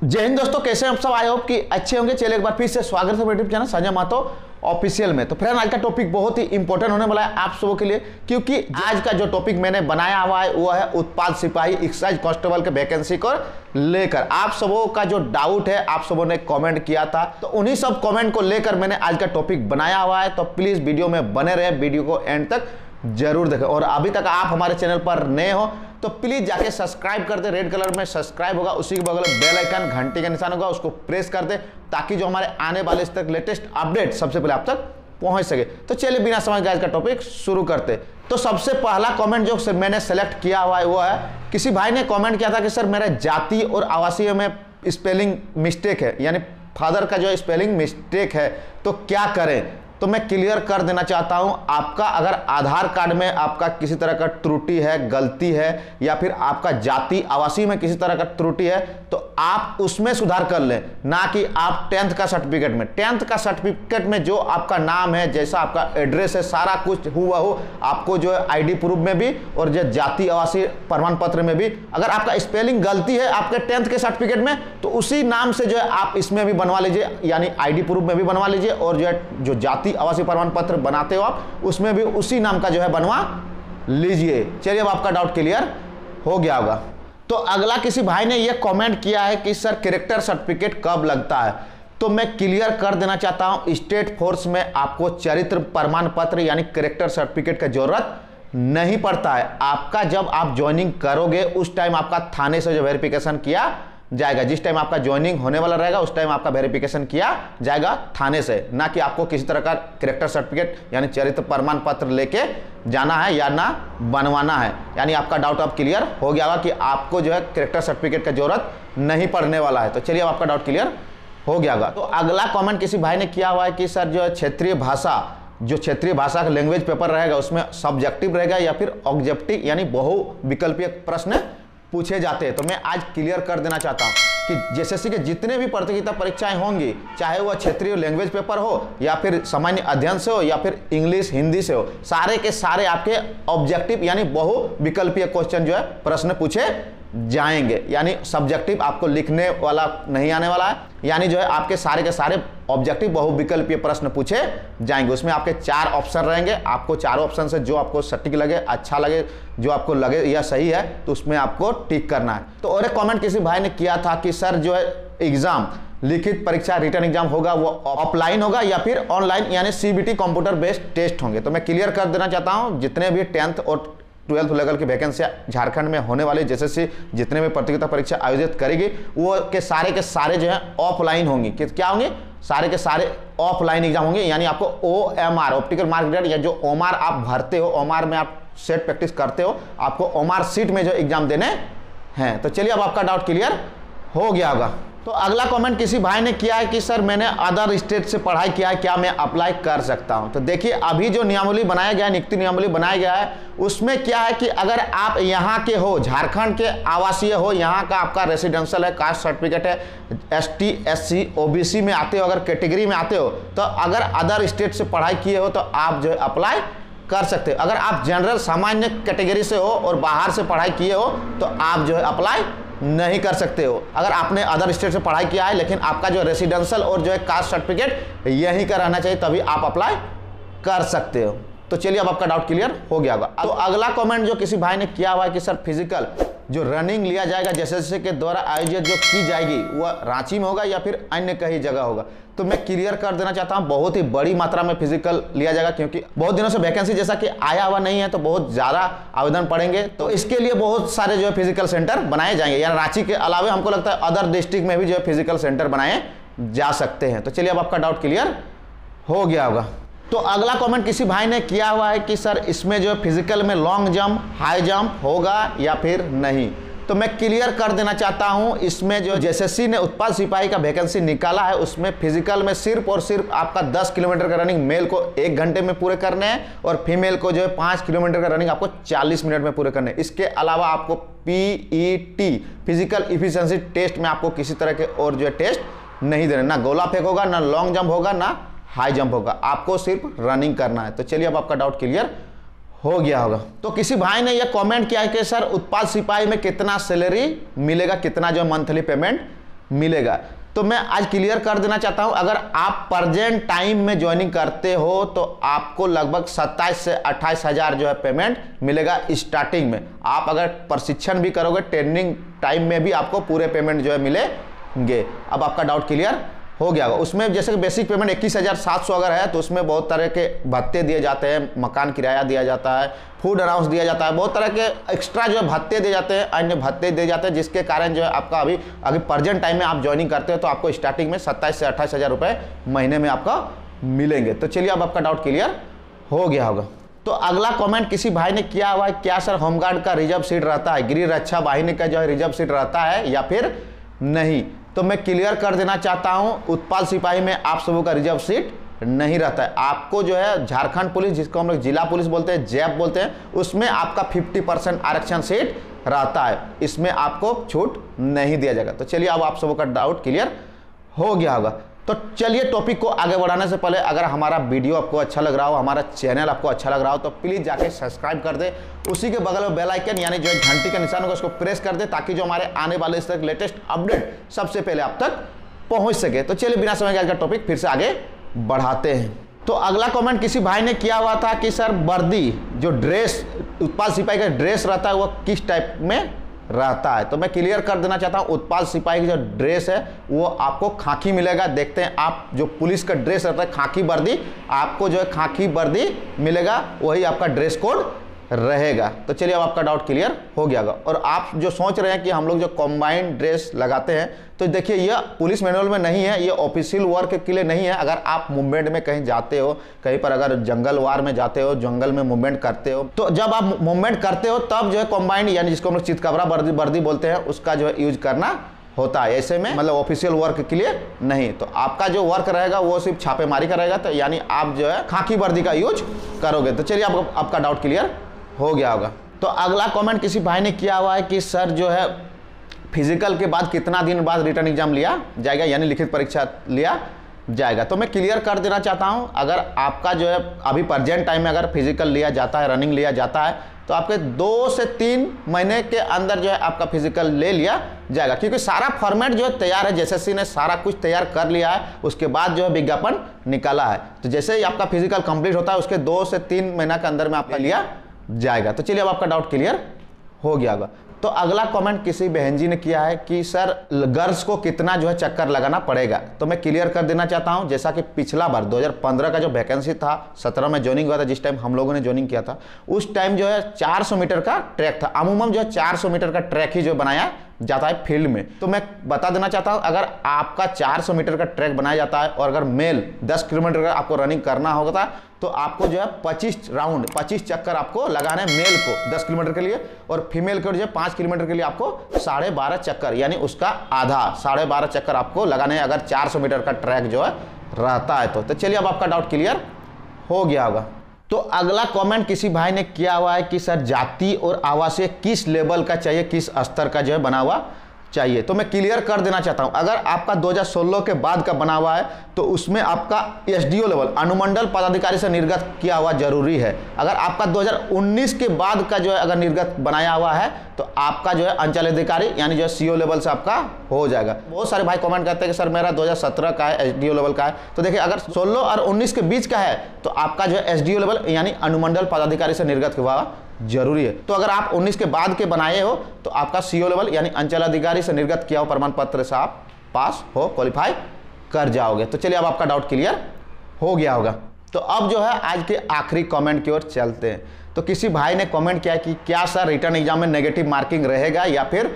जय हिंद दोस्तों, कैसे हैं आप सब। आई होप कि अच्छे होंगे। चलिए एक बार फिर से स्वागत है मेरे YouTube channel Sanjay Mahato official में। तो फ्रेंड, आज का टॉपिक बहुत ही इंपॉर्टेंट होने वाला है आप सबों के लिए, क्योंकि आज का जो टॉपिक मैंने बनाया हुआ है वो है उत्पाद सिपाही एक्साइज कांस्टेबल के वैकेंसी को लेकर। आप सबों का जो डाउट है, आप सबों ने कमेंट किया था, तो उन्हीं सब कमेंट को लेकर मैंने आज का टॉपिक बनाया हुआ है। तो प्लीज वीडियो में बने रहे, वीडियो को एंड तक जरूर देखें। और अभी तक आप हमारे चैनल पर नए हो तो प्लीज जाके सब्सक्राइब कर दे। रेड कलर में सब्सक्राइब होगा, उसी के बगल में बेल आइकन घंटी का निशान होगा, उसको प्रेस कर दे, ताकि जो हमारे आने वाले इस तक लेटेस्ट अपडेट सबसे पहले आप तक पहुंच सके। तो चलिए बिना समय गए का टॉपिक शुरू करते। तो सबसे पहला कमेंट जो मैंने सेलेक्ट किया हुआ है वो है, किसी भाई ने कमेंट किया था कि सर मेरा जाति और आवासीय में स्पेलिंग मिस्टेक है, यानी फादर का जो स्पेलिंग मिस्टेक है, तो क्या करें। तो मैं क्लियर कर देना चाहता हूं, आपका अगर आधार कार्ड में आपका किसी तरह का त्रुटि है, गलती है, या फिर आपका जाति आवासीय में किसी तरह का त्रुटि है, तो आप उसमें सुधार कर लें, ना कि आप 10th का सर्टिफिकेट में। 10th का सर्टिफिकेट में जो आपका नाम है, जैसा आपका एड्रेस है, सारा कुछ हुआ हो आपको जो है आईडी प्रूफ में भी और जो जाति आवासीय प्रमाण पत्र में भी अगर आपका स्पेलिंग गलती है आपके 10th के सर्टिफिकेट में, तो उसी नाम से जो है आप इसमें भी बनवा लीजिए, यानी आईडी प्रूफ में भी बनवा लीजिए, और जो है जो जाति आवासीय प्रमाण पत्र बनाते हो आप, उसमें भी उसी नाम का जो है बनवा लीजिए। चलिए अब आपका डाउट क्लियर हो गया होगा। तो अगला किसी भाई ने यह कमेंट किया है कि सर कैरेक्टर सर्टिफिकेट कब लगता है। तो मैं क्लियर कर देना चाहता हूं, स्टेट फोर्स में आपको चरित्र प्रमाण पत्र यानी कैरेक्टर सर्टिफिकेट की जरूरत नहीं पड़ता है। आपका जब आप ज्वाइनिंग करोगे उस टाइम आपका थाने से जो वेरिफिकेशन किया जाएगा, जिस टाइम आपका ज्वाइनिंग होने वाला रहेगा उस टाइम आपका वेरिफिकेशन किया जाएगा थाने से, ना कि आपको किसी तरह का कैरेक्टर सर्टिफिकेट यानी चरित्र प्रमाण पत्र लेके जाना है या ना बनवाना है। यानी आपका डाउट अब क्लियर हो गया होगा कि आपको जो है कैरेक्टर सर्टिफिकेट की जरूरत नहीं पड़ने वाला है। तो चलिए अब आपका डाउट क्लियर हो गया होगा। तो अगला कॉमेंट किसी भाई ने किया हुआ है कि सर जो है क्षेत्रीय भाषा, जो क्षेत्रीय भाषा का लैंग्वेज पेपर रहेगा उसमें सब्जेक्टिव रहेगा या फिर ऑब्जेक्टिव यानी बहुविकल्पीय प्रश्न पूछे जाते हैं। तो मैं आज क्लियर कर देना चाहता हूं कि जेएसएससी के जितने भी प्रतियोगिता परीक्षाएं होंगी, चाहे वह क्षेत्रीय लैंग्वेज पेपर हो या फिर सामान्य अध्ययन से हो या फिर इंग्लिश हिंदी से हो, सारे के सारे आपके ऑब्जेक्टिव यानी बहुविकल्पीय क्वेश्चन जो है प्रश्न पूछे जाएंगे। यानी सब्जेक्टिव आपको लिखने वाला नहीं आने वाला है, यानी जो है आपके सारे के सारे ऑब्जेक्टिव बहुविकल्पीय प्रश्न पूछे जाएंगे। उसमें आपके 4 ऑप्शन रहेंगे, आपको चारों ऑप्शन से जो आपको सटीक लगे, अच्छा लगे, जो आपको लगे यह सही है, तो उसमें आपको टिक करना है। तो और एक कमेंट किसी भाई ने किया था कि सर जो है एग्जाम लिखित परीक्षा रिटर्न एग्जाम होगा वो ऑफलाइन होगा या फिर ऑनलाइन यानी सीबीटी कंप्यूटर बेस्ड टेस्ट होंगे। तो मैं क्लियर कर देना चाहता हूं, जितने भी 10th और 12th लेवल की वैकेंसी झारखंड में होने वाली जेएसएससी जितने भी प्रतियोगिता परीक्षा आयोजित करेगी वो के सारे जो है ऑफलाइन होंगी। क्या होंगे? सारे के सारे ऑफलाइन एग्जाम होंगे, यानी आपको OMR ऑप्टिकल मार्क रीडर या जो OMR आप भरते हो, OMR में आप सेट प्रैक्टिस करते हो, आपको OMR सीट में जो एग्जाम देने हैं। तो चलिए अब आपका डाउट क्लियर हो गया होगा। तो अगला कमेंट किसी भाई ने किया है कि सर मैंने अदर स्टेट से पढ़ाई किया है, क्या मैं अप्लाई कर सकता हूं। तो देखिए अभी जो नियमावली बनाया गया है, नियुक्ति नियमावली बनाया गया है, उसमें क्या है कि अगर आप यहाँ के हो, झारखंड के आवासीय हो, यहाँ का आपका रेसिडेंशियल है, कास्ट सर्टिफिकेट है, ST SC OBC में आते हो, अगर कैटेगरी में आते हो, तो अगर अदर स्टेट से पढ़ाई किए हो तो आप जो है अप्लाई कर सकते हो। अगर आप जनरल सामान्य कैटेगरी से हो और बाहर से पढ़ाई किए हो तो आप जो है अप्लाई नहीं कर सकते हो। अगर आपने अदर स्टेट से पढ़ाई किया है लेकिन आपका जो रेसिडेंशियल और जो है कास्ट सर्टिफिकेट यहीं का रहना चाहिए, तभी आप अप्लाई कर सकते हो। तो चलिए अब आपका डाउट क्लियर हो गया होगा। तो अगला कमेंट जो किसी भाई ने किया हुआ है कि सर फिजिकल जो रनिंग लिया जाएगा जेएसएससी के द्वारा आयोजित जो की जाएगी वह रांची में होगा या फिर अन्य कहीं जगह होगा। तो मैं क्लियर कर देना चाहता हूं, बहुत ही बड़ी मात्रा में फिजिकल लिया जाएगा, क्योंकि बहुत दिनों से वैकेंसी जैसा कि आया हुआ नहीं है, तो बहुत ज़्यादा आवेदन पड़ेंगे। तो इसके लिए बहुत सारे जो है फिजिकल सेंटर बनाए जाएंगे, यानी रांची के अलावा हमको लगता है अदर डिस्ट्रिक्ट में भी जो है फिजिकल सेंटर बनाए जा सकते हैं। तो चलिए अब आपका डाउट क्लियर हो गया होगा। तो अगला कमेंट किसी भाई ने किया हुआ है कि सर इसमें जो फिजिकल में लॉन्ग जंप हाई जंप होगा या फिर नहीं। तो मैं क्लियर कर देना चाहता हूं, इसमें जो जेएसएससी ने उत्पाद सिपाही का वैकेंसी निकाला है उसमें फिजिकल में सिर्फ और सिर्फ आपका 10 किलोमीटर का रनिंग मेल को 1 घंटे में पूरे करने हैं और फीमेल को जो है 5 किलोमीटर का रनिंग आपको 40 मिनट में पूरे करने हैं। इसके अलावा आपको PET फिजिकल इफिशिएंसी टेस्ट में आपको किसी तरह के और जो है टेस्ट नहीं देने, ना गोला फेंक होगा, ना लॉन्ग जंप होगा, ना हाई जंप होगा, आपको सिर्फ रनिंग करना है। तो चलिए अब आपका डाउट क्लियर हो गया होगा। तो किसी भाई ने यह कमेंट किया है कि सर उत्पाद सिपाही में कितना सैलरी मिलेगा, कितना जो मंथली पेमेंट मिलेगा। तो मैं आज क्लियर कर देना चाहता हूं, अगर आप प्रेजेंट टाइम में ज्वाइनिंग करते हो तो आपको लगभग 27 से 28 हज़ार जो है पेमेंट मिलेगा स्टार्टिंग में। आप अगर प्रशिक्षण भी करोगे, ट्रेनिंग टाइम में भी आपको पूरे पेमेंट जो है मिलेंगे। अब आपका डाउट क्लियर हो गया होगा। उसमें जैसे कि बेसिक पेमेंट 21,700 अगर है तो उसमें बहुत तरह के भत्ते दिए जाते हैं, मकान किराया दिया जाता है, फूड अलाउंस दिया जाता है, बहुत तरह के एक्स्ट्रा जो है भत्ते दिए जाते हैं, अन्य भत्ते दिए जाते हैं, जिसके कारण जो है आपका अभी प्रेजेंट टाइम में आप ज्वाइनिंग करते हो तो आपको स्टार्टिंग में 27 से 28 हज़ार रुपये महीने में आपका मिलेंगे। तो चलिए अब आपका डाउट क्लियर हो गया होगा। तो अगला कमेंट किसी भाई ने किया हुआ है, क्या सर होमगार्ड का रिजर्व सीट रहता है, गृह रक्षा वाहिनी का जो है रिजर्व सीट रहता है या फिर नहीं? तो मैं क्लियर कर देना चाहता हूं, उत्पाल सिपाही में आप सबों का रिजर्व सीट नहीं रहता है। आपको जो है झारखंड पुलिस, जिसको हम लोग जिला पुलिस बोलते हैं, जैप बोलते हैं, उसमें आपका 50% आरक्षण सीट रहता है, इसमें आपको छूट नहीं दिया जाएगा। तो चलिए अब आप सबों का डाउट क्लियर हो गया होगा। तो चलिए टॉपिक को आगे बढ़ाने से पहले अगर हमारा वीडियो आपको अच्छा लग रहा हो, हमारा चैनल आपको अच्छा लग रहा हो तो प्लीज़ जाके सब्सक्राइब कर दे, उसी के बगल में बेल आइकन यानी जो घंटी का निशान होगा उसको प्रेस कर दे, ताकि जो हमारे आने वाले इस तरह लेटेस्ट अपडेट सबसे पहले आप तक पहुंच सके। तो चलिए बिना समय के आज का टॉपिक फिर से आगे बढ़ाते हैं। तो अगला कमेंट किसी भाई ने किया हुआ था कि सर वर्दी जो ड्रेस उत्पाल सिपाही का ड्रेस रहता है वो किस टाइप में रहता है? तो मैं क्लियर कर देना चाहता हूं, उत्पाल सिपाही की जो ड्रेस है वो आपको खाकी मिलेगा। देखते हैं आप जो पुलिस का ड्रेस रहता है खाकी वर्दी, आपको जो है खाकी वर्दी मिलेगा, वही आपका ड्रेस कोड रहेगा। तो चलिए अब आपका डाउट क्लियर हो गया होगा। और आप जो सोच रहे हैं कि हम लोग जो कॉम्बाइंड ड्रेस लगाते हैं, तो देखिए यह पुलिस मैनुअल में नहीं है, ये ऑफिशियल वर्क के लिए नहीं है। अगर आप मूवमेंट में कहीं जाते हो, कहीं पर अगर जंगल वार में जाते हो, जंगल में मूवमेंट करते हो, तो जब आप मूवमेंट करते हो तब जो है कॉम्बाइंड यानी जिसको हम लोग चितकबरा वर्दी बोलते हैं, उसका जो है यूज करना होता है। ऐसे में मतलब ऑफिशियल वर्क के लिए नहीं। तो आपका जो वर्क रहेगा वो सिर्फ छापेमारी का रहेगा, तो यानी आप जो है खाकी वर्दी का यूज करोगे। तो चलिए आपका डाउट क्लियर हो गया होगा। तो अगला कमेंट किसी भाई ने किया हुआ है कि सर जो है फिजिकल के बाद कितना दिन बाद रिटर्न एग्जाम लिया जाएगा, यानी लिखित परीक्षा लिया जाएगा? तो मैं क्लियर कर देना चाहता हूं, अगर आपका जो है अभी प्रेजेंट टाइम में अगर फिजिकल लिया जाता है, रनिंग लिया जाता है, तो आपके 2 से 3 महीने के अंदर जो है आपका फिजिकल ले लिया जाएगा, क्योंकि सारा फॉर्मेट जो है तैयार है, जेएसएससी ने सारा कुछ तैयार कर लिया है, उसके बाद जो है विज्ञापन निकाला है। तो जैसे ही आपका फिजिकल कंप्लीट होता है उसके 2 से 3 महीना के अंदर में आपका लिया जाएगा। तो चलिए अब आपका डाउट क्लियर हो गया होगा। तो अगला कमेंट किसी बहन जी ने किया है कि सर गर्ल्स को कितना जो है चक्कर लगाना पड़ेगा? तो मैं क्लियर कर देना चाहता हूं, जैसा कि पिछला बार 2015 का जो वैकेंसी था, 17 में ज्वाइनिंग हुआ था, जिस टाइम हम लोगों ने ज्वाइनिंग किया था, उस टाइम जो है 400 मीटर का ट्रैक था। अमूमन जो है 400 मीटर का ट्रैक ही जो बनाया जाता है फील्ड में। तो मैं बता देना चाहता हूं, अगर आपका 400 मीटर का ट्रैक बनाया जाता है और अगर मेल 10 किलोमीटर का आपको रनिंग करना होगा तो आपको जो है 25 राउंड 25 चक्कर आपको लगाने हैं मेल को 10 किलोमीटर के लिए, और फीमेल को जो है 5 किलोमीटर के लिए आपको 12.5 चक्कर यानी उसका आधा 12.5 चक्कर आपको लगाने हैं, अगर 400 मीटर का ट्रैक जो है रहता है। तो चलिए अब आपका डाउट क्लियर हो गया होगा। तो अगला कमेंट किसी भाई ने किया हुआ है कि सर जाति और आवासीय किस लेवल का चाहिए, किस स्तर का जो है बना हुआ चाहिए? तो मैं क्लियर कर देना चाहता हूं, अगर आपका 2016 के बाद का बना हुआ है तो उसमें आपका एसडीओ लेवल अनुमंडल पदाधिकारी से निर्गत किया हुआ जरूरी है। अगर आपका 2019 के बाद का जो है अगर निर्गत बनाया हुआ है तो आपका जो है अंचल अधिकारी यानी जो है सीओ लेवल से आपका हो जाएगा। बहुत सारे भाई कमेंट करते हैं कि सर मेरा 2017 का है, एसडीओ लेवल का है। तो देखिए अगर 16 और 19 के बीच का है तो आपका जो है एसडीओ लेवल यानी अनुमंडल पदाधिकारी से निर्गत हुआ जरूरी है। तो अगर आप 19 के बाद के बनाए हो तो आपका सीओ लेवल यानी अंचल अधिकारी से निर्गत किया हुआ प्रमाण पत्र से आप पास हो, क्वालिफाई कर जाओगे। तो चलिए अब आपका डाउट क्लियर हो गया होगा। तो अब जो है आज के आखिरी कमेंट की ओर चलते हैं। तो किसी भाई ने कमेंट किया कि क्या सर रिटर्न एग्जाम में नेगेटिव मार्किंग रहेगा या फिर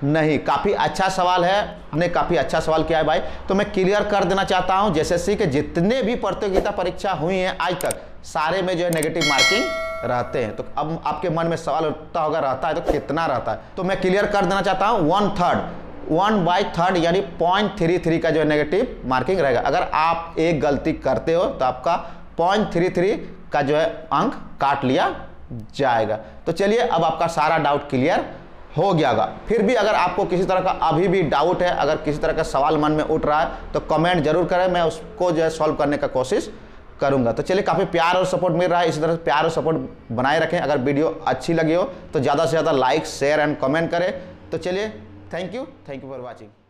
नहीं? काफ़ी अच्छा सवाल है, हमने काफ़ी अच्छा सवाल किया है भाई। तो मैं क्लियर कर देना चाहता हूं, जेएसएससी के जितने भी प्रतियोगिता परीक्षा हुई हैं आज तक सारे में जो है नेगेटिव मार्किंग रहते हैं। तो अब आपके मन में सवाल उठता होगा रहता है तो कितना रहता है? तो मैं क्लियर कर देना चाहता हूं 1/3 यानी 0.33 का जो है नेगेटिव मार्किंग रहेगा। अगर आप एक गलती करते हो तो आपका 0.33 का जो है अंक काट लिया जाएगा। तो चलिए अब आपका सारा डाउट क्लियर हो गया होगा। फिर भी अगर आपको किसी तरह का अभी भी डाउट है, अगर किसी तरह का सवाल मन में उठ रहा है तो कमेंट जरूर करें, मैं उसको जो है सॉल्व करने का कोशिश करूंगा। तो चलिए काफ़ी प्यार और सपोर्ट मिल रहा है, इसी तरह से प्यार और सपोर्ट बनाए रखें। अगर वीडियो अच्छी लगी हो तो ज़्यादा से ज़्यादा लाइक शेयर एंड कमेंट करें। तो चलिए थैंक यू फॉर वॉचिंग।